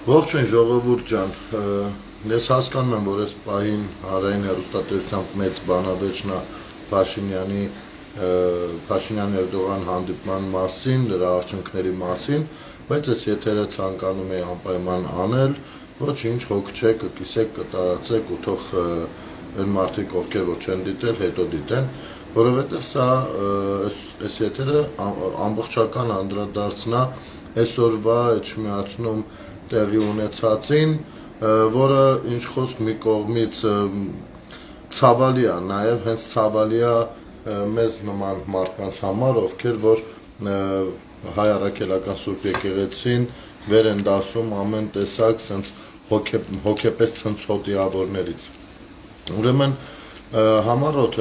Ողջույն ժողովուրդ ջան, ես հասկանում եմ, որ այս պահին հանրային հեռուստատեսությամբ մեծ բանավեճն է Փաշինյան-Էրդողան հանդիպման մասին, դրա արդյունքների մասին, բայց ես եթերը ցանկանում եմ անպայման անել, ոչինչ հոգ չէ, կկիսեք, կտարածեք ու թող այն մարդիկ, ովքեր որ չեն դիտել, հետո դիտեն, որովհետև սա այս եթերը ամբողջական անդրադարձն է այսօրվա չմիացնում տեղի ունեցածին, որը ինչ խոսք մի կողմից ցավալի է, նաև հենց ցավալի է մեզ նման մարդկանց համար, ովքեր որ հայ առաքելական Սուրբ եկեղեցին վեր են դասում ամեն տեսակ սենց հոգեպես ցնցոտիավորներից։ Ուրեմն համառոտ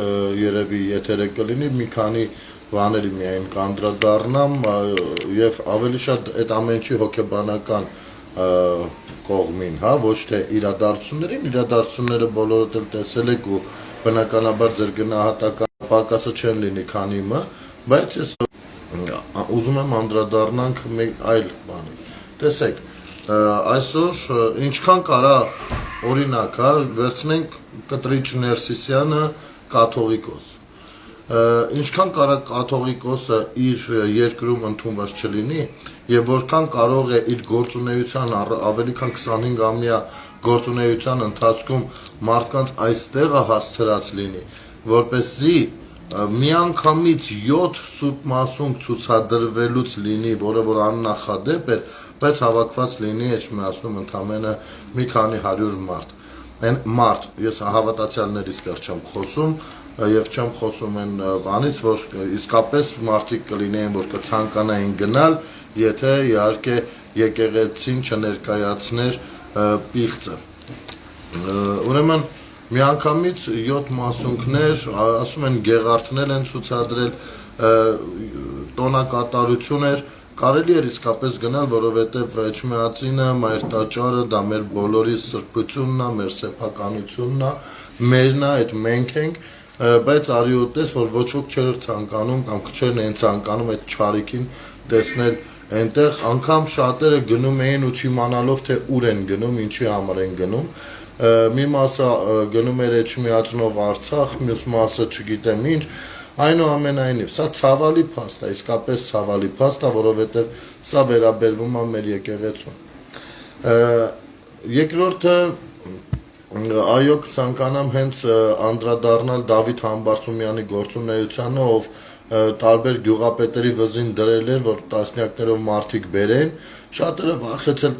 երևի եթերը կլինի մի քանի բաների միայն կանդրադառնամ եւ ավելի շատ այդ ամենի հոգեբանական կողմին, հա, ոչ թե իրադարձությունները բոլորդ էլ տեսել եք ու բնականաբար ձեր գնահատական պակասը չեն լինի քանի մը, բայց ես ուզում եմ անդրադառնանք մեկ այլ բանի։ Տեսեք, այսօր ինչքան կարա օրինակ, հա, վերցնենք Կտրիչ Ներսիսյանը կաթողիկոս։ Ինչքան կարա կաթողիկոսը իր երկրում ընդունված չլինի եւ որքան կարող է իր գործունեության ավելի քան 25-ամյա գործունեության ընթացքում մարդկանց այստեղը հասցրած լինի, որպեսզի միանգամից 7 Սուրբ Մասունք ցուցադրվելուց լինի, որը որ աննախադեպ էր, բայց հավաքված լինի չմիացնում ընդամենը մի քանի 100 մարդ։ Ես հավատացյալներից դեռ չեմ խոսում եւ չեմ խոսում այն բանից, որ իսկապես մարդիկ կլինեին, որ կցանկանային գնալ, եթե իհարկե եկեղեցին չներկայացներ պիղծը։ Ուրեմն միանգամից 7 մասունքներ, ասում են գեղարդներ են ցուցադրել, տոնակատարություն էր, կարելի էր իսկապես գնալ, որովհետև Չմիածինը, Մայր տաճարը, դա մեր բոլորի սրբությունն է, մեր սեփականությունն է, մերն է, այդ մենք ենք, բայց արի ուտես, որ ոչ ոք չէր ցանկանում կամ քչերն էին ցանկանում այդ չարիքին տեսնել այնտեղ, անգամ շատերը գնում էին ու չիմանալով թե ուր են գնում, ինչի համար են գնում, մի մասը գնում էր Չմիածնով Արցախ, մյուս մասը չգիտեմ ինչ, այնուամենայնիվ, սա ցավալի փաստ է, իսկապես ցավալի փաստ է, որովհետև սա վերաբերվում է մեր եկեղեցուն։ Երկրորդը այո կցանկանամ հենց անդրադառնալ Դավիթ Համբարձումյանի գործունեությանը, ով տարբեր գյուղապետերի վզին դրել էր, որ տասնյակներով մարդիկ բերեն, շատերը վախեցել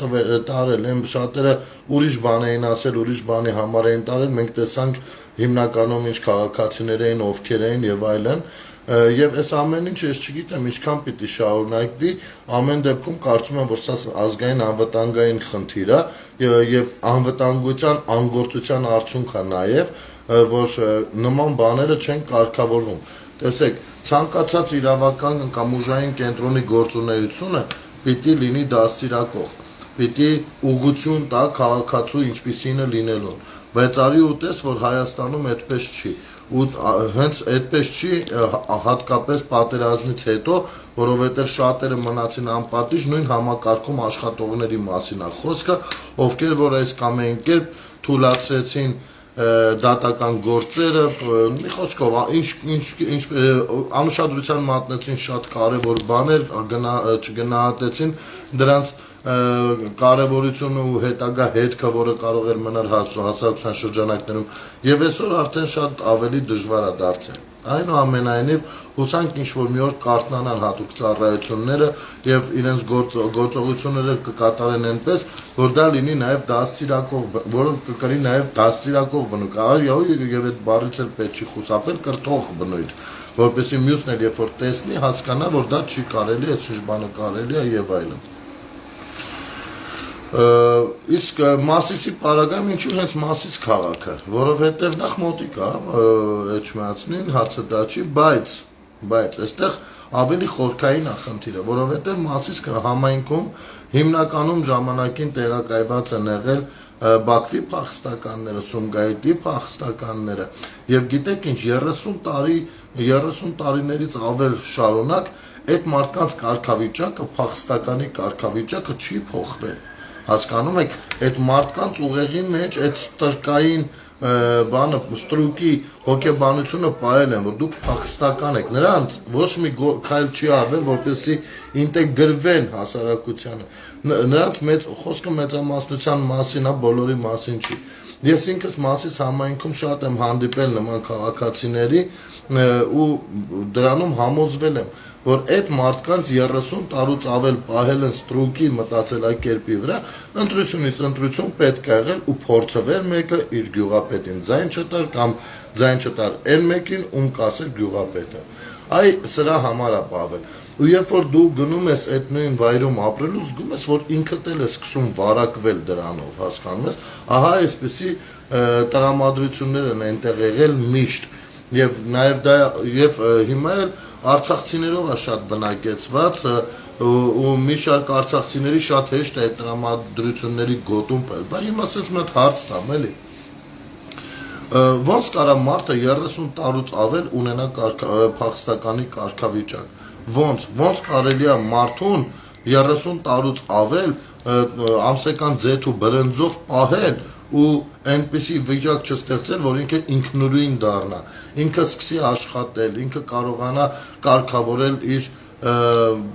տարել են, շատերը ուրիշ բան էին ասել, ուրիշ բանի համար էին տարել, մենք տեսանք հիմնականում ինչ քաղաքացիներ էին, ովքեր էին եւ այլն, եւ այս ամեն ինչը ես չգիտեմ ինչքան պիտի շարունակվի, ամեն դեպքում կարծում եմ, որ սա ազգային անվտանգային խնդիր է եւ անվտանգության անգործության արդյունք է նաեւ, որ նման բաները չեն կարգավորվում։ Տեսեք, ցանկացած իրավական կամ ուժային կենտրոնի գործունեությունը պիտի լինի դաստիարակող, պիտի ուղղություն տա քաղաքացու ինչպիսին է լինելուն, բայց արի ուտես, որ Հայաստանում այդպես չի, ու հենց այդպես չի հատկապես պատերազմից հետո, որովհետև շատերը մնացին անպատիժ, նույն համակարգում աշխատողների մասին է խոսքը, ովքեր որ այս կամ այն կերպ թույլատրեցին դատական գործերը, մի խոսքով, անուշադրության մատնեցին շատ կարևոր բաներ, չգնահատեցին դրանց կարևորությունը ու հետագա հետքը, որը կարող էր մնալ հասարակության շրջանակներում, եւ այսօր արդեն շատ ավելի դժվար է դարձել։ Այնուամենայնիվ հուսանք ինչ-որ մի օր կարթնանան հատուկ ծառայությունները եւ իրենց գործողությունները կկատարեն այնպես, որ դա լինի նաեւ դաստիարակող, որը կկրի նաեւ դաստիարակող բնույթ, եւ այդ բառից էլ պետք չի խուսափել, կրթող բնույթ, որպեսզի մյուսն էլ երբ որ տեսնի, հասկանա, որ դա չի կարելի, այդ շուտ բանը կարելի է եւ այլն։ Իսկ Մասիսի պարագայում ինչու հենց Մասիս քաղաքը, որովհետև նախ մոտիկ է Չմիածնին, հարցը դա չի, բայց այստեղ ավելի խորքային է խնդիրը, որովհետև Մասիս համայնքում հիմնականում ժամանակին տեղակայված են եղել Բաքվի փախստականները, Սումգայիթի փախստականները, եւ գիտեք ինչ 30 տարիներից ավել շարունակ այդ մարդկանց կարգավիճակը, փախստականի կարգավիճակը չի փոխվել։ հասկանում եք, այդ մարդկանց ուղեղի մեջ այդ ստրկային բանը ստրուկի հոգեբանությունը պահել են, որ դուք փախստական եք, նրանց ոչ մի քայլ չի արվել, որպեսզի ինտեգրվեն հասարակությանը, նրանց խոսքը մեծամասնության մասին, բոլորի մասին չի։ Ես ինքս Մասիս համայնքում շատ եմ հանդիպել նման քաղաքացիների ու դրանում համոզվել եմ, որ այդ մարդկանց 30 տարուց ավել պահել են ստրուկի մտածելակերպի վրա, ընտրությունից ընտրություն պետք է եղել ու փորձվեր մեկը իր գյուղապետին ձայն չտար կամ ձայն չտար այն մեկին, ում կասեր գյուղապետը։ Այ սրա համար է պահվել։ Ու երբ որ դու գնում ես այդ նույն վայրում ապրելու, զգում ես, որ ինքդ էլ է սկսում վարակվել դրանով, հասկանում ես, ահա այսպիսի տրամադրություններ են այնտեղ եղել միշտ, եւ նաեւ դա եւ հիմա էլ արցախցիներով է շատ բնակեցված ու մի շարք արցախցիների շատ հեշտ է այդ տրամադրությունների գոտում պել, բայց հիմա ասես մի հատ հարց տամ, էլի։ Ոնց կարա մարդը 30 տարուց ավել ունենա փախստականի կարգավիճակ, ոնց կարելի է մարդուն 30 տարուց ավել ամսական ձեթ ու բրնձով պահել ու այնպիսի վիճակ չստեղծել, որ ինքը ինքնուրույն դառնա, ինքը սկսի աշխատել, ինքը կարողանա կարգավորել իր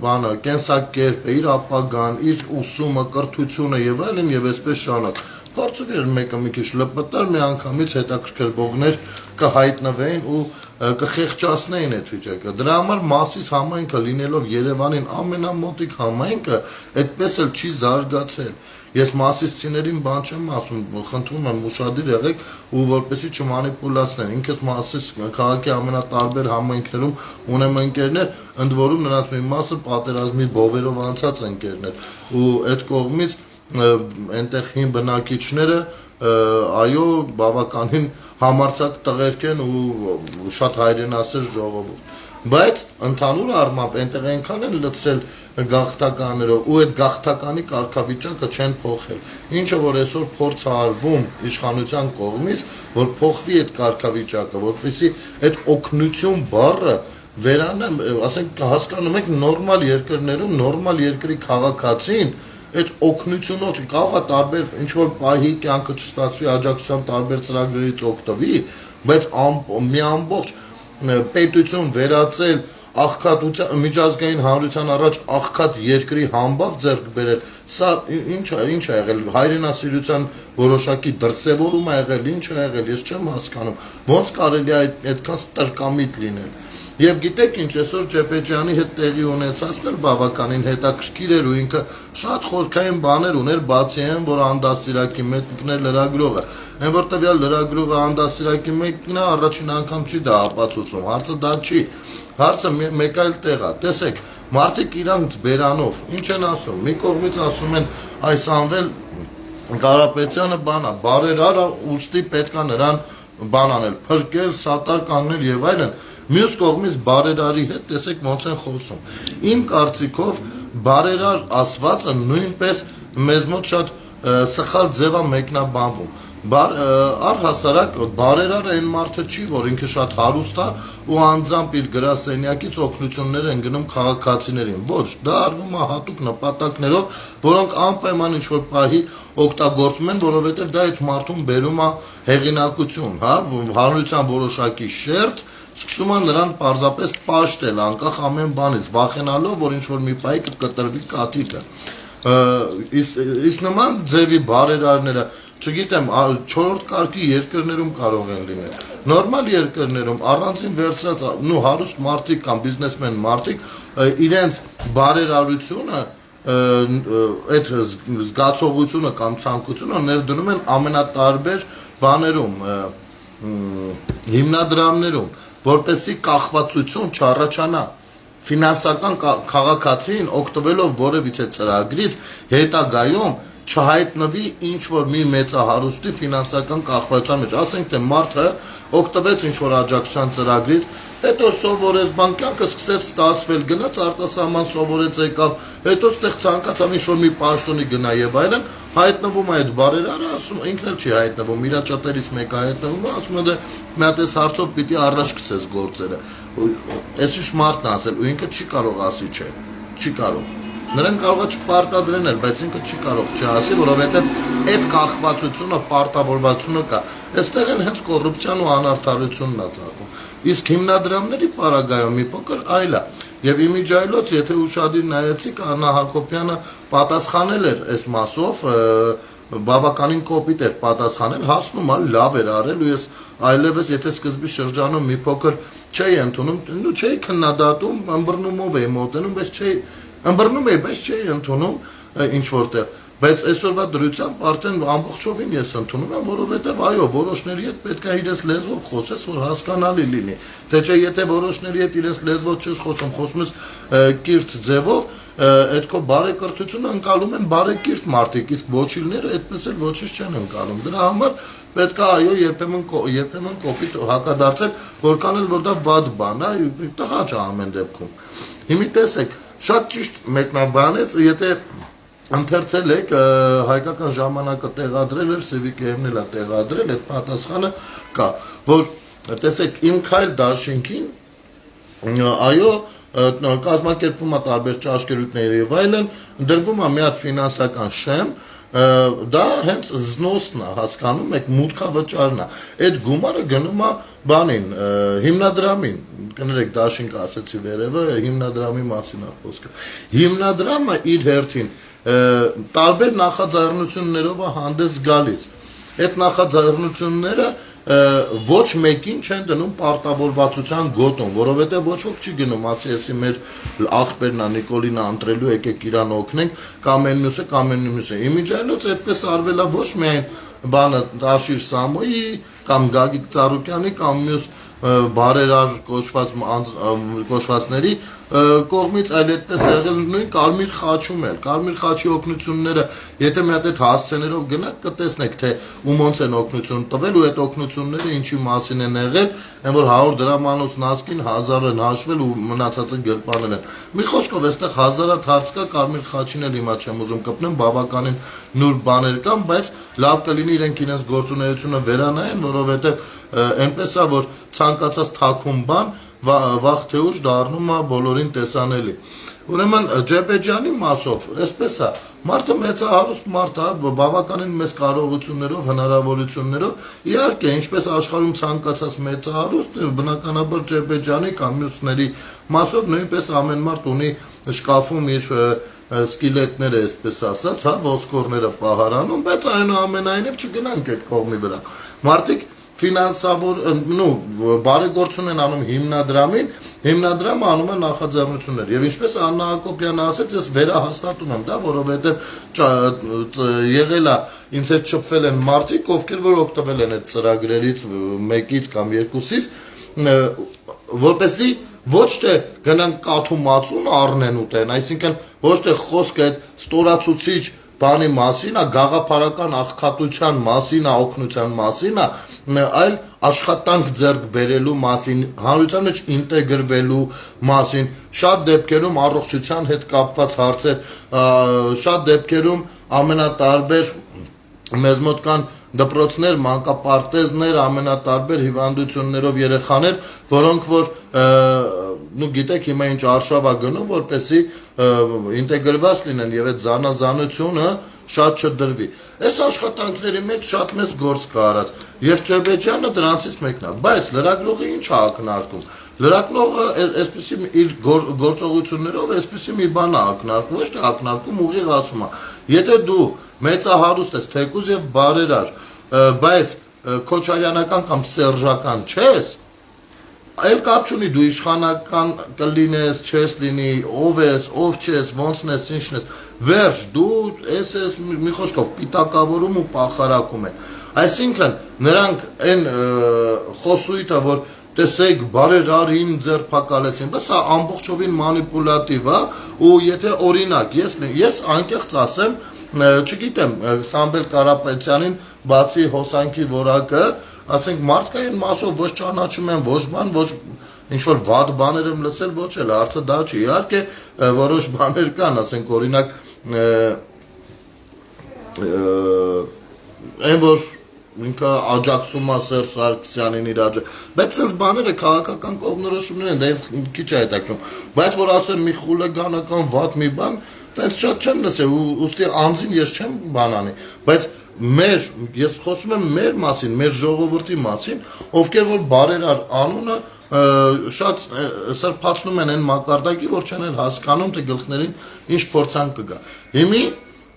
բանը, կենսակերպը, իր ապագան, իր ուսումը, կրթությունը եւ այլն եւ այսպես շարունակ։ Փորձեր մեկը մի քիչ լպտար, մի անգամից հետաքրքրվողներ կհայտնվեին ու կխեղճացնեին այդ վիճակը։ Դրա համար Մասիս համայնքը լինելով Երևանին ամենամոտիկ համայնքը, այդպես էլ չի զարգացել։ Ես մասիսցիներին բան չեմ ասում, խնդրում եմ ուշադիր եղեք ու որպեսզի չմանիպուլացնեն։ Ինքս Մասիս քաղաքի ամենատարբեր համայնքներում ունեմ ընկերներ, ընդ որում նրանց մի մասը պատերազմի բովերով անցած ընկերներ ու այդ կողմից այնտեղ հին բնակիչները այո բավականին համարձակ տղերք են ու շատ հայրենասեր ժողովուրդ, բայց ընդհանուր առմամբ այնտեղ այնքան են լցրել գաղթականներով ու այդ գաղթականի կարգավիճակը չեն փոխել, ինչը որ այսօր փորձ է արվում իշխանության կողմից, որ փոխվի այդ կարգավիճակը, որպեսզի այդ օգնություն բառը վերանա, ասենք հասկանում եք նորմալ երկրներում նորմալ երկրի քաղաքացին այդ օգնությունով կարող է տարբեր ինչ որ պահի կյանքը չստացվի աջակցության տարբեր ծրագրերից օգտվի, բայց մի ամբողջ պետություն վերածել աղքատության միջազգային հանրության առաջ աղքատ երկրի համբավ ձեռք բերել, սա ինչ է եղել, հայրենասիրության որոշակի դրսևորում է եղել, ինչ է եղել, ես չեմ հասկանում, ոնց կարելի է այդքան ստրկամիտ լինել։ Եվ գիտեք ինչ, այսօր Ջեբեջյանի հետ տեղի ունեցածն էլ բավականին հետաքրքիր էր ու ինքը շատ խորքային բաներ ուներ, բացի այն, որ անդաստիարակի մեկն էր լրագրողը։ Այն որ տվյալ լրագրողը անդաստիարակի մեկն է, առաջին անգամ չի դա ապացուցում, հարցը դա չի։ Հարցը մեկ այլ տեղ է, տեսեք, մարդիկ իրանց բերանով, ինչ են ասում, մի կողմից ասում են այս անվել Կարապետյանը բան է, բարերար է, ուստի պետք է նրան բան անել, փրկել, սատար կանգնել եւ այլն։ Մյուս կողմից բարերարի հետ տեսեք ոնց են խոսում։ Իմ կարծիքով բարերար ասվածը նույնպես մեզ մոտ շատ սխալ ձև է մեկնաբանվում։ Առհասարակ բարերարը այն մարդը չի, որ ինքը շատ հարուստ է ու անձամբ իր գրասենյակից օգնություններ են գնում քաղաքացիներին։ Ոչ, դա արվում է հատուկ նպատակներով, որոնք անպայման ինչ-որ պահի օգտագործում են, որովհետև դա այդ մարդուն բերում է հեղինակություն, հա, հանրության որոշակի շերտ սկսում է նրան պարզապես պաշտել, անկախ ամեն բանից, վախենալով, որ ինչ-որ մի պահի կկտրվի կաթիլը։ Իսկ նման ձևի բարերարները, չգիտեմ, 4-րդ կարգի երկրներում կարող են լինել։ Նորմալ երկրներում առանձին վերցրած նու հարուստ մարդիկ կամ բիզնեսմեն մարդիկ իրենց բարերարությունը այդ զգացողությունը կամ ցանկությունը ներդնում են ամենատարբեր բաներում, հիմնադրամներում, որպեսզի կախվածություն չառաջանա։ Ֆինանսական քաղաքացին օգտվելով որևիցե ծրագրից հետագայում չհայտնվի ինչ-որ մի մեծահարուստի ֆինանսական կախվածության մեջ, ասենք թե մարդը օգտվեց ինչ-որ աջակցության ծրագրից, հետո սովորեց բան կյանքը սկսեց ստացվել, գնաց արտասահման սովորեց եկավ, հետո ստեղ ցանկացավ ինչ-որ մի պաշտոնի գնա եւ այլն, հայտնվում է այդ բարերարը, ասում ինքն էլ չի հայտնվում, իր ճատերից մեկը հայտնվում է, ասում է դե մի հատ էս հարցով պիտի առաջ գցես գործերը։ Այս ինչ մարդն ասել ու ինքը չի կարող ասի չէ, չի կարող։ նրանք կարող է չպարտադրեն էլ, բայց ինքը չի կարող չասի, որովհետև այդ կախվածությունը, պարտավորվածությունը կա։ Այստեղ են հենց կոռուպցիան ու անարդարությունն է ծագում։ Իսկ հիմնադրամների պարագայում մի փոքր այլ է։ Եվ իմիջայլոց, եթե ուշադիր նայեցիք, Աննա Հակոբյանը պատասխանել էր այս մասով, բավականին կոպիտ էր պատասխանել, հասնում ալ լավ էր արել ու ես այլևս եթե սկզբի շրջանում մի փոքր չէի ընդունում, չէի քննադատում, ըմբռնումով էի մոտենում, բայց չէի ըմբռնում էի, բայց չէի ընդունում ինչ որտեղ, բայց այսօրվա դրությամբ արդեն ամբողջովին ես ընդունում եմ, որովհետև այո, որոշների հետ պետք է իրենց լեզվով խոսես, որ հասկանալի լինի, թե չէ եթե որոշների հետ իրենց լեզվով չես խոսում, խոսում ես կիրթ ձևով, այդ քո բարեկրթությունը ընկալում են բարեկիրթ մարդիկ, իսկ ոչիլները այդպես էլ ոչինչ չեն ընկալում։ Դրա համար պետք է այո երբեմն կոպիտ հակադարձել, որքան էլ որ դա վատ բան է, տղա չէ ամեն դեպքում։ Հիմա տեսեք, շատ ճիշտ մեկնաբանեց, եթե ընթերցել եք հայկական ժամանակը տեղադրել էր, Սևիկեևն էլ է տեղադրել, այդ պատասխանը կա, որ տեսեք իմ քայլ դաշինքին այո կազմակերպվում է տարբեր ճաշկերույթներ եւ այլն, դրվում է մի հատ ֆինանսական շեմ, դա հենց զնոսն է, հասկանում եք, մուտքավճարն է։ Այդ գումարը գնում է բանին, հիմնադրամին, կներեք դաշինք ասեցի վերևը, հիմնադրամի մասին է խոսքը։ Հիմնադրամը իր հերթին տարբեր նախաձեռնություններով է հանդես գալիս։ Այդ նախաձեռնությունները ոչ մեկին չեն դնում պարտավորվածության գոտում, որովհետև ոչ ոք չի գնում, ասի էսի մեր աղբերն է Նիկոլինը ընտրելու, եկեք իրան օգնենք, կամ այն մյուսը։ Իմիջայլոց այդպես արվել է ոչ միայն բանը Տաշիր Սամոյի կամ Գագիկ Ծառուկյանի կամ մյուս բարերար կոչվածների կողմից, այլ այդպես եղել նույն Կարմիր խաչում էլ, Կարմիր խաչի օգնությունները, եթե մի հատ այդ հասցեներով գնաք, կտեսնեք, թե ումոնց են օգնություն տվել ու այդ օգնությունները ինչի մասին են եղել, այն որ 100 դրամանոց նասկին 1000 են հաշվել ու մնացածը գրպանել են։ Մի խոսքով, այստեղ 1000-ը հարց կա, Կարմիր խաչին էլ հիմա չեմ ուզում կպնեմ, բավականին նուրբ բաներ կան, բայց լավ կլինի իրենք իրենց գործունեությունը վերանայեն, որովհետև այնպես է, որ ցանկացած թաքուն բան վաղ թե ուշ դառնում է բոլորին տեսանելի։ Ուրեմն Ջեբեջյանի մասով, այսպես է, մարդը մեծահարուստ մարդ է, բավականին մեծ կարողություններով, հնարավորություններով, իհարկե, ինչպես աշխարհում ցանկացած մեծահարուստ, բնականաբար Ջեբեջյանի կամ մյուսների մասով նույնպես ամեն մարդ ունի շկաֆում իր սկիլետները, այսպես ասած, հա, ոսկորները պահարանում, բայց այնուամենայնիվ չգնանք այդ կողմի վրա։ Մարդիկ ֆինանսավոր, բարեգործություն են անում հիմնադրամին, հիմնադրամը անում է նախաձեռնություններ։ Եվ ինչպես Աննա Հակոբյանը ասեց, ես վերահաստատում եմ դա, որովհետև եղել է, ինձ հետ շփվել են մարդիկ, ովքեր որ օգտվել են այդ ծրագրերից մեկից կամ երկուսից, որպեսզի ոչ թե գնան կաթում առնեն ուտեն, այսինքն ոչ թե խոսքը այդ ստորացուցիչ բանի մասին է, գաղափարական աղքատության մասին է, օգնության մասին է, այլ աշխատանք ձեռք բերելու մասին, հանրության մեջ ինտեգրվելու մասին, շատ դեպքերում առողջության հետ կապված հարցեր, շատ դեպքերում ամենատարբեր մեզ մոտ կան դպրոցներ, մանկապարտեզներ, ամենատարբեր հիվանդություններով երեխաներ, որոնք որ գիտեք հիմա ինչ արշավ է գնում, որպեսզի ինտեգրված լինեն եւ այդ զանազանությունը շատ չդրվի։ Այս աշխատանքների մեջ շատ մեծ գործ կա արած եւ Ջեբեջյանը դրանցից մեկն է, բայց լրագրողը ինչ է ակնարկում։ Լրագրողը այսպեսի իր գործողություններով այսպեսի մի բան է ակնարկում, ոչ թե ակնարկում ուղիղ ասում է։ Եթե դու մեծահարուստ ես, թեկուզ եւ բարերար, բայց քոչարյանական կամ սերժական չես, այլ կապ չունի դու իշխանական կլինես, չես լինի, ով ես, ով չես, ոնցն ես, ինչն ես, վերջ, դու ես մի խոսքով պիտակավորում ու պախարակում են։ Այսինքն նրանք այն խոսույթը, որ տեսեք բարերարին ձերբակալեցին, բայց սա ամբողջովին մանիպուլատիվ է ու եթե օրինակ ես անկեղծ ասեմ, չգիտեմ, Սամվել Կարապետյանին բացի հոսանքի որակը, ասենք մարդկային մասով ոչ ճանաչում եմ, ոչ բան, ոչ ինչ-որ վատ բաներ եմ լսել, ոչ էլ, հարցը դա չի, իհարկե որոշ բաներ կան, ասենք օրինակ, այն որ ինքը աջակցում է Սերժ Սարգսյանին իր բայց sense բաները քաղաքական կողմնորոշումներ են, դա ինձ քիչ է հետաքրքրում, բայց որ ասեմ մի խուլիգանական վատ մի բան, տենց շատ չեմ լսել, ուստի անձին ես չեմ բան անի, բայց ես խոսում եմ մեր մասին, մեր ժողովրդի մասին, ովքեր որ բարերար անունը շատ սրբացնում են այն մակարդակի, որ չեն հասկանում, թե գլխներին ինչ փորձանք կգա։ Հիմի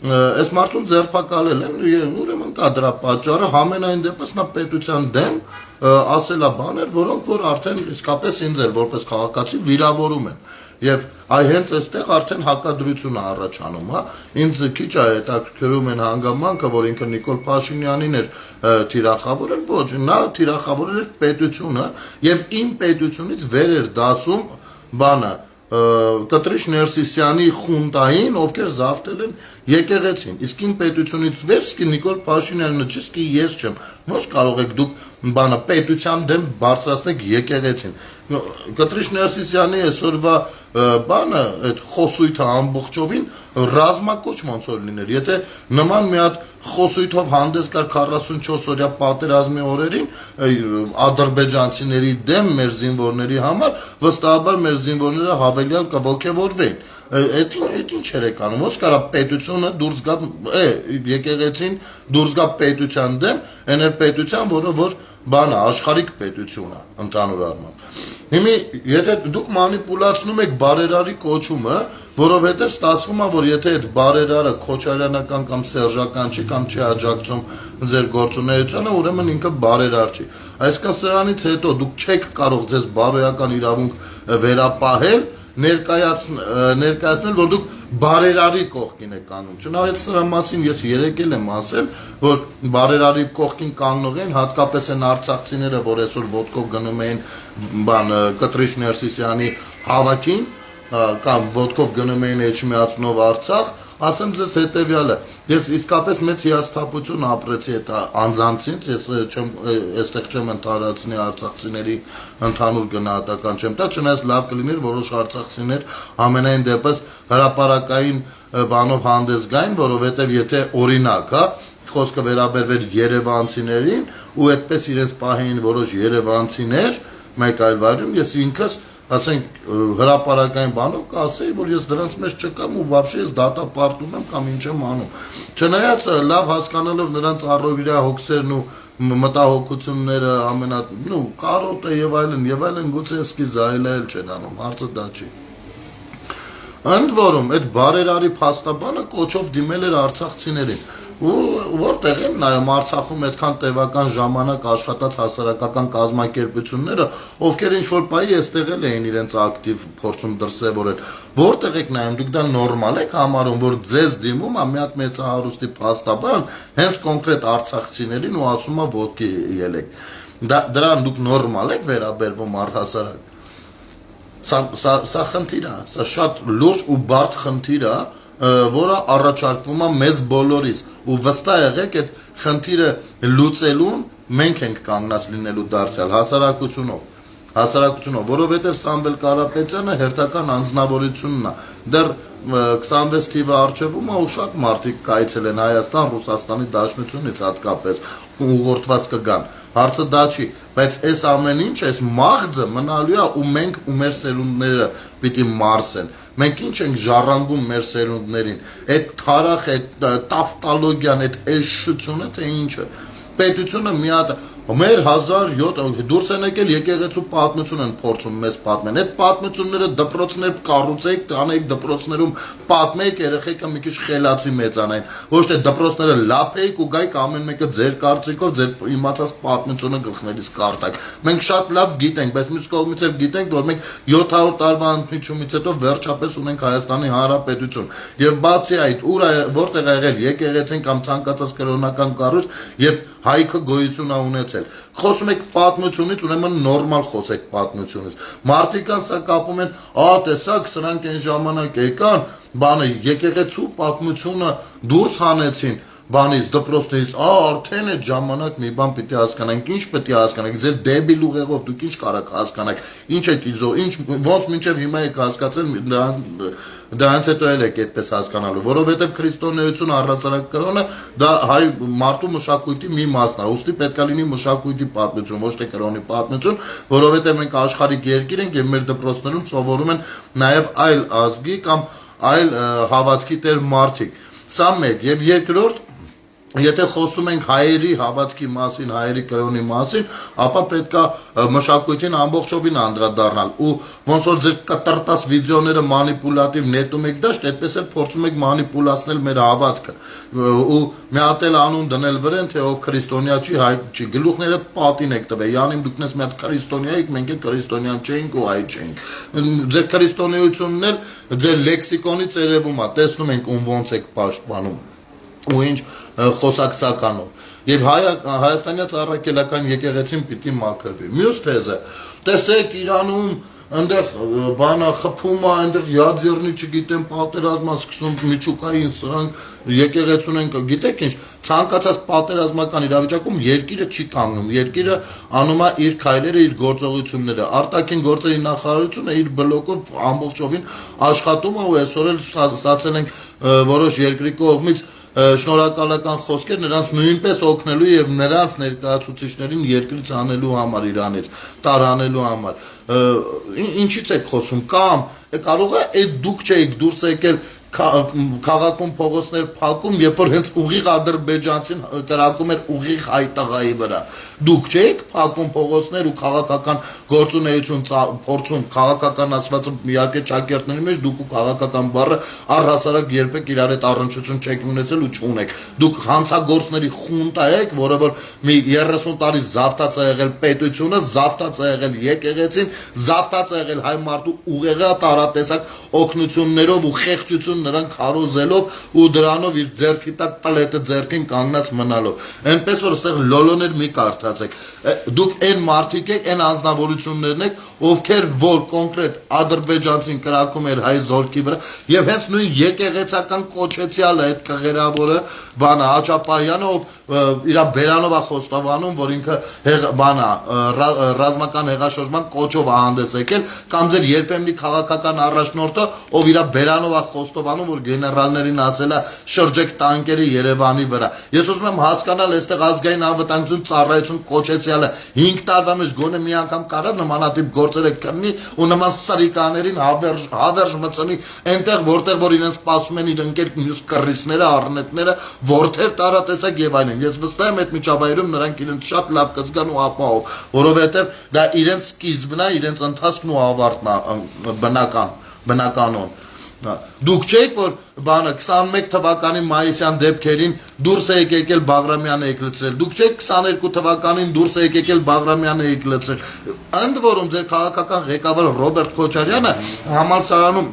այս մարդուն ձերբակալել են, ուրեմն կա դրա պատճառը, համենայն դեպս նա պետության դեմ ասել է բաներ, որոնք որ արդեն իսկապես ինձ էլ որպես քաղաքացի վիրավորում են։ Եվ հենց այստեղ արդեն հակադրություն է առաջանում, հա։ Ինձ քիչ է հետաքրքրում են հանգամանքը, որ ինքը Նիկոլ Փաշինյանին էր թիրախավորել, ոչ, նա թիրախավորել էր պետությունը եւ իմ պետությունից վեր էր դասում բանը Կտրիշ Ներսիսյանի խունտային, ովքեր զավթել են եկեղեցին, իսկ իմ պետությունից վեր սկի Նիկոլ Փաշինյանը չսկի ես չեմ, ոնց կարող եք դուք բանը պետության դեմ բարձրացնեք եկեղեցին։ Կտրիշ Ներսիսյանի այսօրվա բանը, այդ խոսույթը ամբողջովին ռազմակոչ ոնց որ լիներ, եթե նման մի հատ խոսույթով հանդես գար 44-օրյա պատերազմի օրերին ադրբեջանցիների դեմ մեր զինվորների համար, վստահաբար մեր զինվորները հավելյալ կողքեվորվեին։ Այդ ինչ էր եկանում, ոնց կարա պետությունը դուրս գա, եկեղեցին դուրս գա պետության դեմ, այն էր պետության, որը որ բանը աշխարհիկ պետություն է ընդհանուր առմամբ։ Հիմի եթե դուք մանիպուլացնում եք բարերարի կոչումը, որովհետև ստացվում է, որ եթե այդ բարերարը քոչարյանական կամ սերժական չի կամ չի աջակցում ձեր գործունեությանը, ուրեմն ինքը բարերար չի։ Այսինքն սրանից հետո դուք չեք կարող ձեզ բարոյական իրավունք վերապահել, ներկայացնել, որ դուք բարերարի կողքին եք անում։ Չնայած սրա մասին ես երեկ եմ ասել, որ բարերարի կողքին կանգնող են հատկապես այն արցախցիները, որ այսօր ոտքով գնում էին Կտրիշ Ներսիսյանի հավաքին կամ ոտքով գնում էին Էջմիածնով Արցախ, ասեմ ձեզ հետևյալը, ես իսկապես մեծ հիասթափություն ապրեցի այդ անձանցից, ես այստեղ չեմ ընդհանրացնի արցախցիների ընդհանուր գնահատական չեմ տա, չնայած լավ կլիներ որոշ արցախցիներ ամենայն դեպս հրապարակային բանով հանդես գային, որովհետև եթե օրինակ, հա, խոսքը վերաբերվեր երևանցիներին ու այդպես իրենց պահեին որոշ երևանցիներ, մեկ այլ վայրում ես ինքս ասենք հրապարակային բանով կասեի, որ ես դրանց մեջ չկամ ու вообще ես դատապարտում եմ կամ ինչ եմ անում։ Չնայած լավ հասկանալով նրանց առօրյա հոգսերն ու մտահոգությունները կարոտը եւ այլն գուցե սկի զայլել չեն անում, հարցը դա չի։ Ընդ որում այդ բարերարի փաստաբանը կոչով դիմել էր արցախցիներին ու որտեղ են նայում Արցախում այդքան տևական ժամանակ աշխատած հասարակական կազմակերպությունները, ովքեր ինչ որ պահի այստեղ էին իրենց ակտիվ փորձում դրսևորել, որտեղ եք նայում, դուք դա նորմալ եք համարում, որ ձեզ դիմում է մի հատ մեծահարուստի փաստաբան, հենց կոնկրետ արցախցիներին ու ասում է ոտքի ելեք։ Դրան դուք նորմալ եք վերաբերվում առհասարակ։ Սա խնդիր է, սա շատ լուրջ ու բարդ խնդիր է, որը առաջարկվում է մեզ բոլորիս ու վստահ եղեք այդ խնդիրը լուծելուն մենք ենք կանգնած լինելու դարձյալ հասարակությունով, որովհետև Սամվել Կարապետյանը հերթական անձնավորությունն է, դեռ 26 թիվը առջևում է ու շատ մարդիկ կայցել են Հայաստան, Ռուսաստանի Դաշնությունից հատկապես ուղղորդված կգան, հարցը դա չի, բայց այս ամեն ինչ, այս մաղձը մնալու է ու մենք ու մեր սերունդները պիտի մարսեն, մենք ինչ ենք ժառանգում մեր սերունդներին, այդ թարախ, այդ տավտալոգյան, այդ էշությունը, թե ինչը, պետությունը մի հատ մեր 1007 դուրս են եկել եկեղեցու պատմություն են փորձում մեզ պատմեն։ Այդ պատմությունները դպրոցներ կառուցեք, տանեք դպրոցներում պատմեք, երեխեքը մի քիչ խելացի մեծանային։ Ոչ թե դպրոցները լափեիք ու գայք ամեն մեկը ձեր կարծիքով ձեր իմացած պատմությունը գլխներից կարտակ։ Մենք շատ լավ գիտենք, բայց մյուս կողմից էլ գիտենք, որ մենք 700 տարվա ընդմիջումից հետո վերջապես ունենք Հայաստանի Հանրապետություն։ Եվ բացի այդ, որտեղ ա եղել եկեղեցին կամ ցանկացած կրոնական կառույց, երբ հայքը գոյություն ա ունեցել։ Խոսում եք պատմությունից, ուրեմն նորմալ խոսեք պատմությունից։ Մարդիկան սա կապում են, տեսակ, սրանք այն ժամանակ եկան, բանը եկեղեցու պատմությունը դուրս հանեցին, բանից դպրոցներից, արդեն այդ ժամանակ մի բան պիտի հասկանանք, ինչ պետք է հասկանանք, ձեր դեբիլ ուղեղով դուք ինչ կարաք հասկանաք, ինչ եք իզոր, ինչ ոնց մինչև հիմա եք հասկացել, դրանից հետո էլ եք այդպես հասկանալու, որովհետև քրիստոնեություն առհասարակ կրոնը դա հայ մարդու մշակույթի մի մասն է, ուստի պետք է լինի մշակույթի պատմություն, ոչ թե կրոնի պատմություն, որովհետև մենք աշխարհիկ երկիր ենք եւ մեր դպրոցներում սովորում են նաեւ այլ ազգի կամ այլ հավատքի տեր մարդիկ։ Սա մեկ եւ երկրորդ Եթե խոսում ենք հայերի հավատքի մասին, հայերի կրոնի մասին, ապա պետք է մշակույթին ամբողջովին անդրադառնալ ու ոնց որ ձեր կտրտած վիդեոները մանիպուլատիվ նետում եք դաշտ, այդպես էլ փորձում եք մանիպուլացնել մեր հավատքը ու մի հատ էլ անուն դնել վրան, թե ով քրիստոնյա չի, հայ չի, գլուխները պատին եք տվել, յանիմ դուք նես մի հատ քրիստոնյա եք, մենք էլ քրիստոնյան չենք ու հայ չենք։ Ձեր քրիստոնեությունն էլ ձեր լեքսիկոնից երևում է, տեսնում ենք ում ոնց եք պաշտպանում ու ինչ խոսակցականով եւ հայաստանյաց առաքելական եկեղեցին պիտի մաքրվի։ Մյուս թեզը, տեսեք Իրանում այնտեղ բանա խփում է, այնտեղ յաձեռնի, չգիտեմ, պատերազմա սկսում միջուկային սրանք եկեղեցուն են, գիտեք ինչ, ցանկացած պատերազմական իրավիճակում երկիրը չի կանգնում, երկիրը անում է իր քայլերը, իր գործողությունները, արտաքին գործերի նախարարությունը իր բլոկով ամբողջովին աշխատում է ու այսօր էլ ստացել ենք որոշ երկրի կողմից շնորհակալական խոսքեր նրանց նույնպես օգնելու եւ նրանց ներկայացուցիչներին երկրից անելու համար Իրանից տարանելու համար ինչից եք խոսում կամ կարող է այդ դուք չեք դուրս եկել քաղաքում փողոցներ փակում երբ որ հենց ուղիղ ադրբեջանցին կրակում էր ուղիղ հայտաղայի վրա դուք չեք փակում փողոցներ ու քաղաքական գործունեություն փորձում քաղաքականացված իհարկե ճակերտների մեջ դուք ու քաղաքական բառը առհասարակ երբեք իրար հետ առնչություն չեք ունեցել ու չունեք դուք հանցագործների խունտա եք որը որ մի 30 տարի զավթած է եղել պետությունը զավթած է եղել եկեղեցին զավթած է եղել հայ մարդու ուղեղը տարատեսակ օգնություններով ու խեղճություն նրան քարոզելով ու դրանով իր ձեռքի տակ պլետը ձեռքին կանգնած մնալով այնպես որ այստեղ լոլոներ մի կարդացեք դուք այն մարդիկ եք այն անձնավորություններն եք ովքեր որ կոնկրետ ադրբեջանցին կրակում էր հայ զորքի վրա եւ հենց նույն եկեղեցական կոչեցյալը այդ կղերավորը բանա Աչապահյանը ով իր բերանով է խոստովանում որ ինքը բանա ռազմական հեղաշրջման կոչով է հանդես եկել կամ ձեր երբեմնի քաղաքական առաջնորդը ով իր բերանով է խոստովանում որ գեներալներին ասել է շրջեք տանկերի Երևանի վրա ես ուզում եմ հասկանալ այստեղ ազգային անվտանգություն ծառայություն կոչեցյալը 5 տարվա մեջ գոնե մի անգամ կարա նմանատիպ գործերը կրնի ու նման սրիկաներին հավերժ մծնի այնտեղ որտեղ որ իրենց սպասում են իր ընկեր մյուս կռիսները առնետները ворթեր տարատեսակ եւ այլն ես վստահ եմ այդ միջավայրում նրանք իրենց շատ լավ կզգան ու ապահով որովհետեւ դա իրենց սկիզբն է իրենց ընթացքն ու ավարտն է բնականon դուք չեք որ բանը 21 թվականի մայիսյան դեպքերին դուրս է եկել Բաղրամյանը եք լցրել դուք չեք 22 թվականին դուրս է եկել Բաղրամյանը եք լցրել ընդ որում ձեր քաղաքական ղեկավար Ռոբերտ Քոչարյանը համալսարանում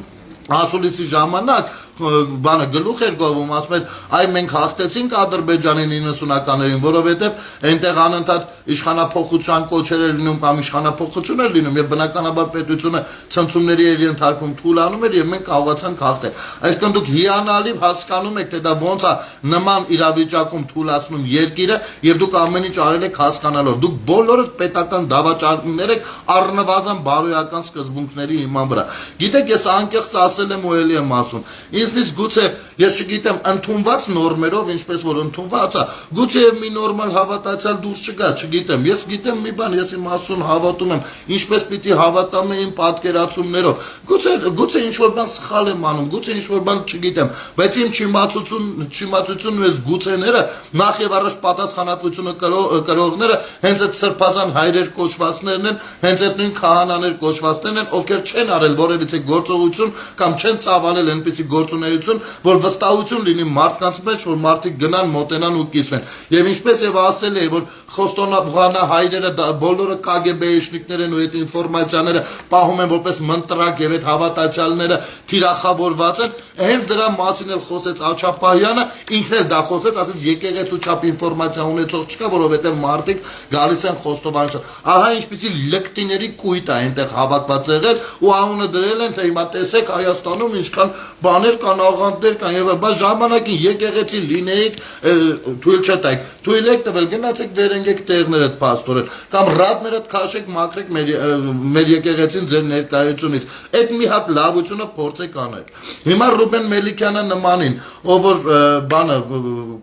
ասուլիսի ժամանակ բանը գլուխ էր գովում ասում էր այ մենք հաղթեցինք Ադրբեջանին 90-ականներին որովհետև այնտեղ անընդհատ իշխանապողության կոչեր էր լինում կամ իշխանապողություն էր լինում եւ բնականաբար պետությունը ցնցումների էր ենթարկվում թուլանում էր եւ մենք կարողացանք հաղթել այսինքն դուք հիանալի հասկանում եք թե դա ոնց է նման իրավիճակում թուլացնում երկիրը եւ դուք ամեն ինչ արել եք հասկանալով դուք բոլորը պետական դավաճաններ եք առնվազն բարոյական սկզբունքների հիման վրա գիտեք ես անկեղծ ասել եմ ու ելի եմ ասում Իսկ գուցե ես չգիտեմ ընդունված նորմերով ինչպես որ ընդունված է գուցե մի նորմալ հավատացյալ դուրս չգա չգիտեմ ես գիտեմ մի բան ես իմ Աստծուն հավատում եմ ինչպես պիտի հավատամ իմ պատկերացումներով գուցե ինչ որ բան սխալ եմ անում գուցե ինչ որ բան չգիտեմ բայց իմ չիմացությունն ու այս գուցեները նախ եւ առաջ պատասխանատվությունը կրողները հենց այդ սրբազան հայրեր կոչվածներն են հենց այդ նույն քահանաներ կոչվածներն են ովքեր չեն արել որևիցե գործողություն կամ չեն ծավալել այնպիսի գործունեություն որ վստահություն լինի մարդկանց մեջ որ մարդիկ գնան մոտենան ու կիսվեն եւ ինչպես եւ ասել է որ Խոստոնաբղանա հայրերը բոլորը KGB-շնիկներ են ու այդ ինֆորմացիաները պահում են որպես մնտրակ եւ այդ հավատացյալները թիրախավորված են հենց դրա մասին էլ խոսեց Աչապահյանը ինքն էլ դա խոսեց ասեց եկեղեցու չափ ինֆորմացիա ունեցող չկա որովհետեւ մարդիկ գալիս են խոստովանություն ահա ինչպեսի լկտիների կույտ է այնտեղ հավաքված եղել ու անունը դրել են թե հիմա տեսեք Հայաստանում ինչքան բաներ կան, աղանդներ կան եւ բայց ժամանակին եկեղեցի լինեիք, թույլ չտայք, թույլ եք տվել, գնացեք վերընկեք տեղներդ փաստորեն, կամ ռադներդ քաշեք, մաքրեք մեր եկեղեցին ձեր ներկայությունից։ Այդ մի հատ լավությունը փորձեք անել։ Հիմա Ռուբեն Մելիքյանը նմանին, ով որ բանը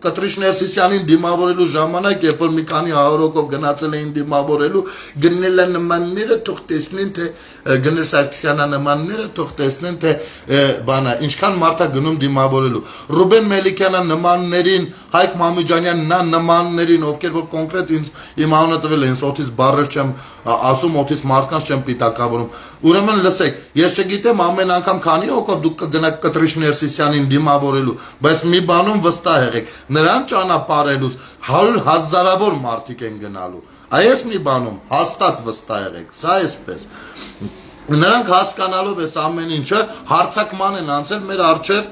Կտրիշ Ներսիսյանին դիմավորելու ժամանակ, երբ որ մի քանի 100 հոգով գնացել էին դիմավորելու, գնել են նմանները թող տեսնեն թե Գնել Սարգսյանը նմանները թող տեսնեն թե բանը ինչքան մարդ է գնում դիմավորելու։ Ռուբեն Մելիքյանը նմաններին, Հայկ Մամուջանյանն նա նմաններին, ովքեր որ կոնկրետ ինձ իմ անունը տվել են, օթից բառեր չեմ ասում, օթից մարդկանց չեմ պիտակավորում։ Ուրեմն լսեք, ես չգիտեմ ամեն անգամ քանի հոգով դուք կգնաք Կտրիշ Ներսիսյանին դիմավորելու, բայց մի բանում վստահ եղեք, նրան ճանապարհելուց 100,000-ավոր մարդիկ են գնալու։ Այս մի բանում հաստատ վստահ եղեք, սա էսպես։ Նրանք հասկանալով այս ամեն ինչը հարցակման են անցել մեր առջև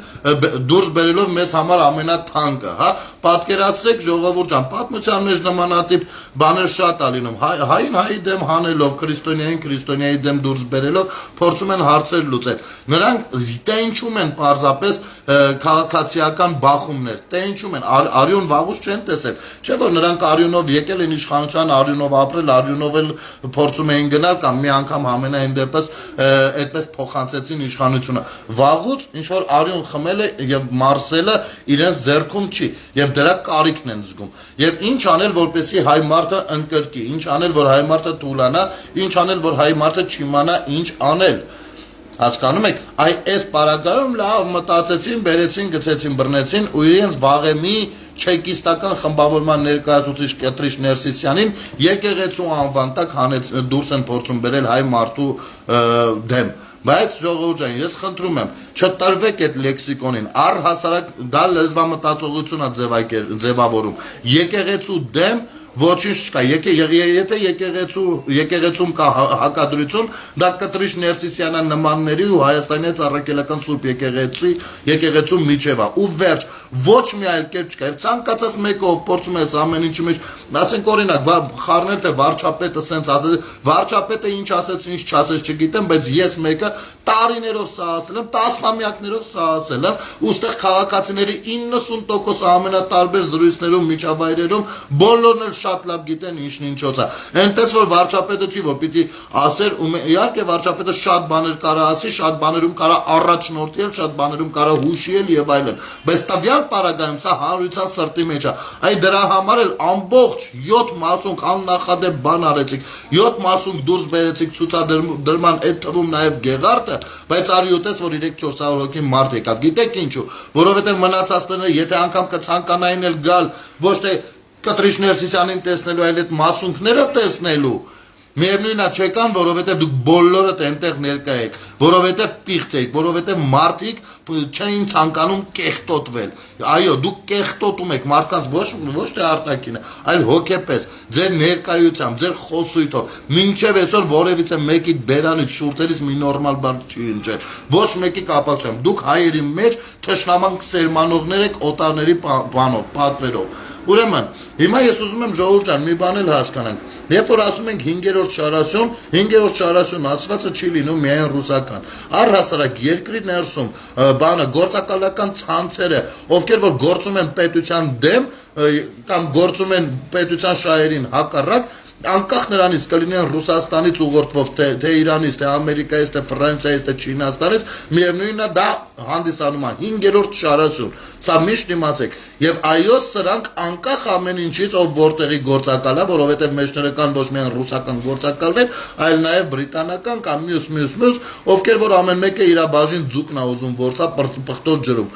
դուրս բերելով մեզ համար ամենաթանկը, հա, պատկերացրեք ժողովուրդ ջան, պատմության մեջ նմանատիպ բաներ շատ է լինում, հային հայի դեմ հանելով, քրիստոնյային քրիստոնյայի դեմ դուրս բերելով, փորձում են հարցեր լուծել։ Նրանք տենչում են պարզապես քաղաքացիական բախումներ, տենչում են, արյուն վաղուց չեն տեսել, չէ՞ որ նրանք արյունով եկել են իշխանության, արյունով ապրել, արյունով էլ փորձում էին գնալ կամ մի անգամ ամենայն դեպս այդպես փոխանցեցին իշխանությունը։ Վաղուց ինչ որ արյուն խմել է եւ մարսելը իրենց ձեռքում չի եւ դրա կարիքն են զգում։ Եվ ինչ անել, որպեսզի հայ մարդը ընկրկի, ինչ անել, որ հայ մարդը թուլանա, ինչ անել, որ հայ մարդը չիմանա ինչ անել։ Հասկանում եք, այս պարագայում լավ մտածեցին, բերեցին, գցեցին, բռնեցին ու իրենց վաղեմի չեկիստական խմբավորման ներկայացուցիչ Կտրիշ Ներսիսյանին եկեղեցու անվան տակ հանեց դուրս են փորձում բերել հայ մարդու դեմ։ Բայց ժողովուրդ ջան, ես խնդրում եմ, չտրվեք այդ լեքսիկոնին, առհասարակ դա լեզվամտածողություն է ձևավորում։ Եկեղեցու դեմ ոչինչ չկա, եթե եկեղեցում կա հակադրություն, դա Կտրիշ Ներսիսյանը նմանների ու Հայաստանի Ծառայկելական Սուրբ եկեղեցու միջև է, ու վերջ, ոչ մի այլ կերպ չկա, եւ ցանկացած մեկը ով փորձում է ամեն ինչի մեջ, ասենք օրինակ, խառնել թե վարչապետը սենց ասել, վարչապետը ինչ ասեց, ինչ չասեց, չգիտեմ, բայց ես մեկը տարիներով սա ասել եմ, տասնամյակներով սա ասել եմ, ու ստեղ քաղաքացիների 90% ամենատարբեր զրույցներում, միջավայրերում բոլորն էլ շատ լավ գիտեն ինչն ինչոց է։ Այնպես որ վարչապետը չի որ պիտի ասեր ու իհարկե վարչապետը շատ բաներ կարա ասի, շատ բաներում կարա առաջնորդել, շատ բաներում կարա հուշիել եւ այլն, բայց տվյալ պարագայում սա հանրության սրտի մեջ է։ Այ դրա համար էլ ամբողջ 7 մասունք աննախադեպ բան արեցիք, 7 մասունք դուրս բերեցիք ցուցադրման այդ թվում նաեւ Գեղարդը, բայց արի ուտես որ 3-400 հոգի մարդ եկավ։ Գիտեք ինչու, որովհետեւ մնացածները եթե անգամ կցանկանային էլ գալ ոչ թե Կտրիշ Ներսիսյանին տեսնելու, այլ այդ մասունքները տեսնելու, միևնույն է չեկան, որովհետև դուք բոլորդ այնտեղ ներկա եք, որովհետև պիղծ եք, որովհետև մարդիկ չէին ցանկանում կեղտոտվել։ Այո, դուք կեղտոտում եք մարդկանց ոչ թե արտաքինը, այլ հոգեպես, ձեր ներկայությամբ, ձեր խոսույթով, մինչև այսօր որևիցե մեկի բերանից, շուրթերից մի նորմալ բան չի ընջել, ոչ մեկի կապակցությամբ, դուք հայերի մեջ թշնամանք սերմանողներ եք օտարների բանով, պատվերով։ Ուրեմն, հիմա ես ուզում եմ ժողովուրդ ջան մի բան էլ հասկանանք։ Երբ որ ասում ենք 5-րդ շարասյուն, 5-րդ շարասյուն ասվածը չի լինում միայն ռուսական։ Առհասարակ երկրի ներսում բանը գործակալական ցանցերը, ովքեր որ գործում են պետության դեմ կամ գործում են պետության շահերին հակառակ, անկախ նրանից կլինեն Ռուսաստանից ուղղորդվող թե Իրանից, թե Ամերիկայից, թե Ֆրանսիայից, թե Չինաստանից, միևնույնն է դա հանդիսանում է 5-րդ շարասյուն։ Սա միշտ իմացեք։ Եվ այո, սրանք անկախ ամեն ինչից ով որտեղի գործակալ է, որովհետև մեջները կան ոչ միայն ռուսական գործակալներ, այլ նաև բրիտանական կամ մյուս, ովքեր որ ամեն մեկը իր բաժին ձուկն է ուզում որսա պղտոր ջրում։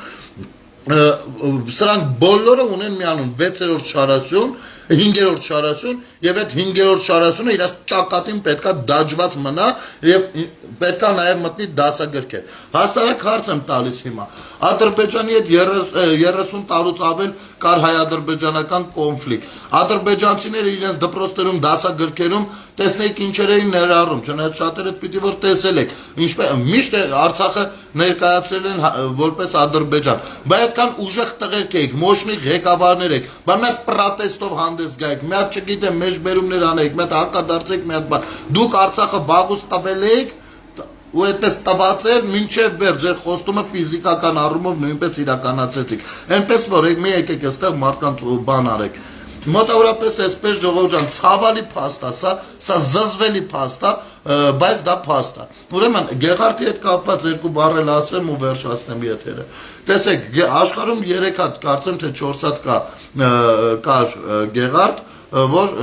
Սրանք բոլորը ունեն մի անուն 6-րդ շարասյուն, 5-րդ շարասյուն եւ այդ 5-րդ շարասյունը իր ճակատին պետքա դաջված մնա եւ պետքա նաեւ մտնի դասագրքեր։ Հասարակ հարց եմ տալիս հիմա։ Ադրբեջանի հետ 30 տարուց ավել կար հայ-ադրբեջանական կոնֆլիկտ։ Ադրբեջանցիները իրենց դպրոցներում դասագրքերում տեսնեիք ինչեր էին ներառում, չնայած շատերը պիտի որ տեսել եք։ Ինչպես միշտ Արցախը ներկայացրել են որպես Ադրբեջան։ Բայց այդքան ուժեղ տղերք եք, մոշնի ղեկավարներ եք, բայց մի հատ պրոտեստով հանդես գայք, մի հատ չգիտեմ մեջբերումներ անեք, մի հատ հակադարձեք, մի հատ բան։ Դուք Արցախը վաղուց տվել եք, ու այդպես տված էր մինչև վերջ ձեր խոստումը ֆիզիկական առումով նույնպես իրականացրեցիք այնպես որ մի եկեք այստեղ մարդկանց բան արեք մոտավորապես այսպես ժողովուրդ ջան ցավալի փաստ է սա զզվելի փաստ է բայց դա փաստ է ուրեմն Գեղարդի հետ կապված երկու բառ էլ ասեմ ու վերջացնեմ եթերը տեսեք աշխարհում 3 հատ կարծեմ թե 4 հատ կար Գեղարդ որ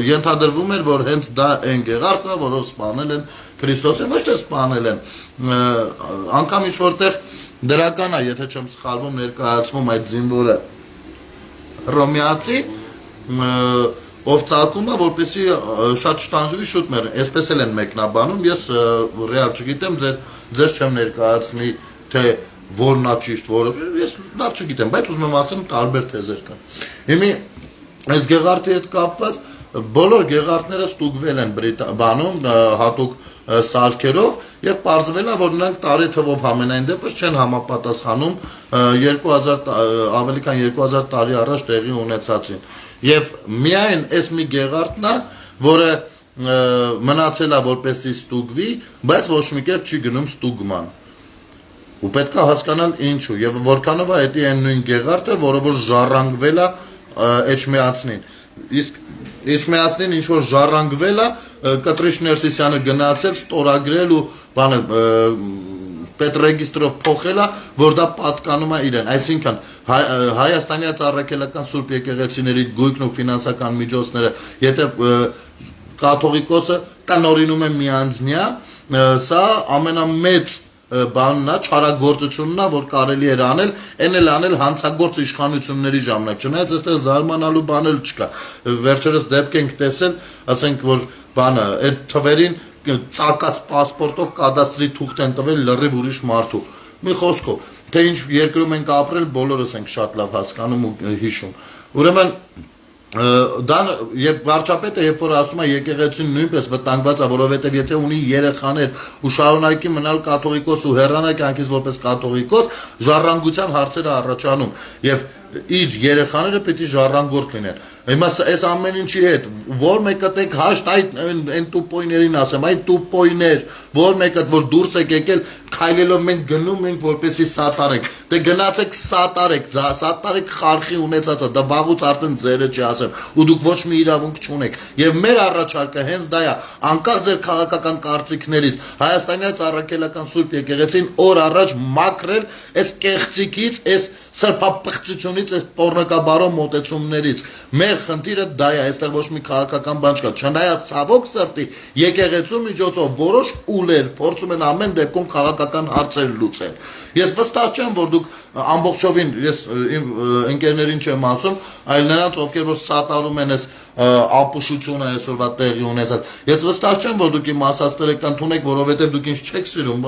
ենթադրվում էր որ հենց դա այն Գեղարդն է որը սպանել են Քրիստոսին ոչ թե սպանել են անգամ ինչ որտեղ դրական է եթե չեմ սխալվում ներկայացվում այդ զինվորը Ռոմեացի ով ցակում է որպեսի շատ շտանջվի շուտ մեր այսպես էլ են մեկնաբանում ես ռեալ չգիտեմ ձեր չեմ ներկայացնի թե որն է ճիշտ որը ես լավ չգիտեմ բայց ուզում եմ ասեմ տարբեր թեզեր կան հիմա այս Գեղարդի հետ կապված բոլոր Գեղարդները ստուգվել են բանում հատուկ սարքերով եւ պարզվել է որ նրանք տարեթվով համենայն դեպս չեն համապատասխանում 2000 ավելի քան 2000 տարի առաջ տեղի ունեցածին եւ միայն այս մի Գեղարդն է որը մնացել է որպեսի ստուգվի բայց ոչ մի կերպ չի գնում ստուգման ու պետք է հասկանալ ինչու եւ որքանով է դա այն նույն Գեղարդը որը որ ժառանգվել է Էջմիածնին իսկ Էջմիածնին ինչ որ ժառանգվել է Կտրիշ Ներսիսյանը գնացել ստորագրել ու բանը պետրեգիստրով փոխել է որ դա պատկանում է իրեն այսինքն Հայաստանի Ծառայական Սուրբ Եկեղեցիների գույքն ու ֆինանսական միջոցները եթե կաթողիկոսը տնօրինում է միանձնյա սա ամենամեծ բանն է չարագործությունն է որ կարելի էր անել այն էլ անել հանցագործ իշխանությունների ժամանակ չնայած այստեղ զարմանալու բան էլ չկա վերջերս դեպք ենք տեսել ասենք որ բանը այդ թվերին ցակած պասպորտով կադաստրի թուղթ են տվել լրիվ ուրիշ մարդու մի խոսքով թե ինչ երկրում ենք ապրել բոլորս ենք շատ լավ հասկանում ու հիշում ուրեմն դա եւ վարչապետը երբ որ ասում է եկեղեցին նույնպես վտանգված է որովհետեւ եթե ունի երեխաներ ու շարունակի մնալ կաթողիկոս ու հեռանա կյանքից որպես կաթողիկոս ժառանգության հարցերը առաջանում եւ իր երեխաները պետք է ժառանգորդ լինեն հիմա այս ամեն ինչի հետ որ մեկը տեք հաշտ այն տուպոյներին ասեմ այդ տուպոյներ որ մեկը որ դուրս եք եկել քայլելով մենք գնում ենք որպեսի սատարեք դե գնացեք սատարեք խարխի ունեցածը դա վաղուց արդեն ձերը չի ասեմ ու դուք ոչ մի իրավունք չունեք եւ մեր առաջարկը հենց դա է անկախ ձեր քաղաքական կարծիքներից Հայաստանի Ծառայական Սուրբ Եկեղեցին օր առաջ մաքրել այս կեղծիկից այս սրբապղծությունից այս պոռնկաբարո մոտեցումներից մեր խնդիրը դա է այստեղ ոչ մի քաղաքական բան չկա չնայած ցավոք սրտի եկեղեցու միջոցով որոշ ուլեր փորձում են ամեն դեպքում քաղաքական հարցեր լուծել ես վստահ չեմ որ դուք ամբողջովին ես իմ ընկերներին չեմ ասում այլ նրանց ովքեր որ սատարում են այս ապուշությունը այսօրվա տեղի ունեցած ես վստահ չեմ որ դուք իմ ասածները կանթունեք որովհետեւ դուք ինձ չեք սիրում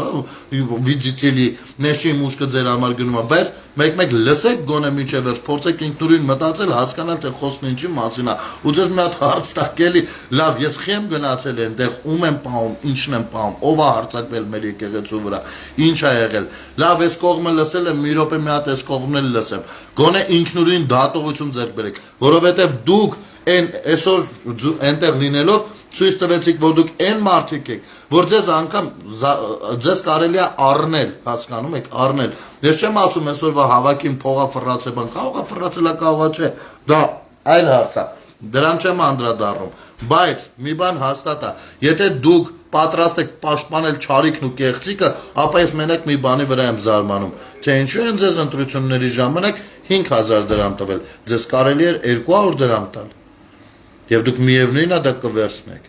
վիդիտելի նեշի մուշկը ձեր համար գնում է բայց մեկ լսեք գոնե միջև վերջ փորձեք ինքնուրույն մտածել հասկանալ թե խոսքն ինչի մասին է ու ձեզ մի հատ հարց տակ էլի լավ ես խեմ գնացել այնտեղ ում եմ պահում ինչն եմ պահում ով է հարձակվել մեր եկեղեցու վրա ինչ է եղել լավ այս կողմը լսել եմ մի րոպե մի հատ այս կողմն էլ լսեմ գոնե ինքնուրույն դատողություն ձեռք բերեք որովհետեւ դուք այն այսօր այնտեղ լինելով ցույց տվեցիք որ դուք այն մարդիկ եք որ ձեզ անգամ ձեզ կարելի է առնել հասկանում եք առնել ես չեմ ասում այսօրվա հավաքին փողա ֆռացե բան կարող է ֆռացելա կարող է չէ դա այլ հարց է դրան չեմ անդրադառնում բայց մի բան հաստատ է եթե դուք պատրաստ եք պաշտպանել չարիքն ու կեղծիկը ապա ես մենակ մի բանի վրա եմ զարմանում թե ինչու են ձեզ ընտրությունների ժամանակ 5000 դրամ տվել ձեզ կարելի էր 200 դրամ տալ եւ դուք միևնույնն է դա կվերցնեք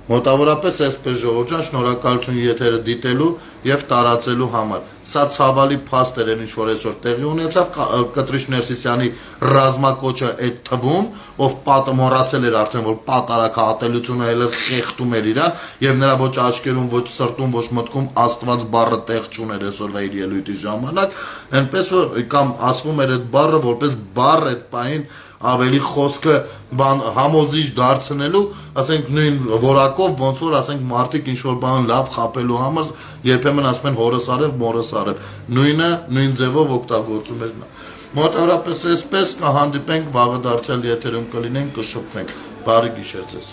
մոտավորապես այսպես ժողովուրդ ջան շնորհակալություն եթերը դիտելու եւ տարածելու համար սա ցավալի փաստ էր ինչ որ այսօր տեղի ունեցավ Կտրիշ Ներսիսյանի ռազմակոչը այդ թվում ով պատը մոռացել էր արդեն որ պատարակ ատելությունը էլ խեղդում էր իրան եւ նրա ոչ աչքերում ոչ սրտում ոչ մտքում Աստված բառը տեղ չուներ այսօրվա իր ելույթի ժամանակ այնպես որ կամ ասվում էր այդ բառը որպես բառ այդ պահին ավելի խոսքը բան համոզիչ դարձնելու ասենք նույն որակով ոնց որ ասենք մարդիկ ինչ որ բան լավ խապելու համար երբեմն ասում են հորս արև մորս արև նույն ձևով օգտագործում էր նա մոտավորապես այսպես կհանդիպենք վաղը դարձյալ եթերում կլինենք կշփվենք բարի գիշեր ձեզ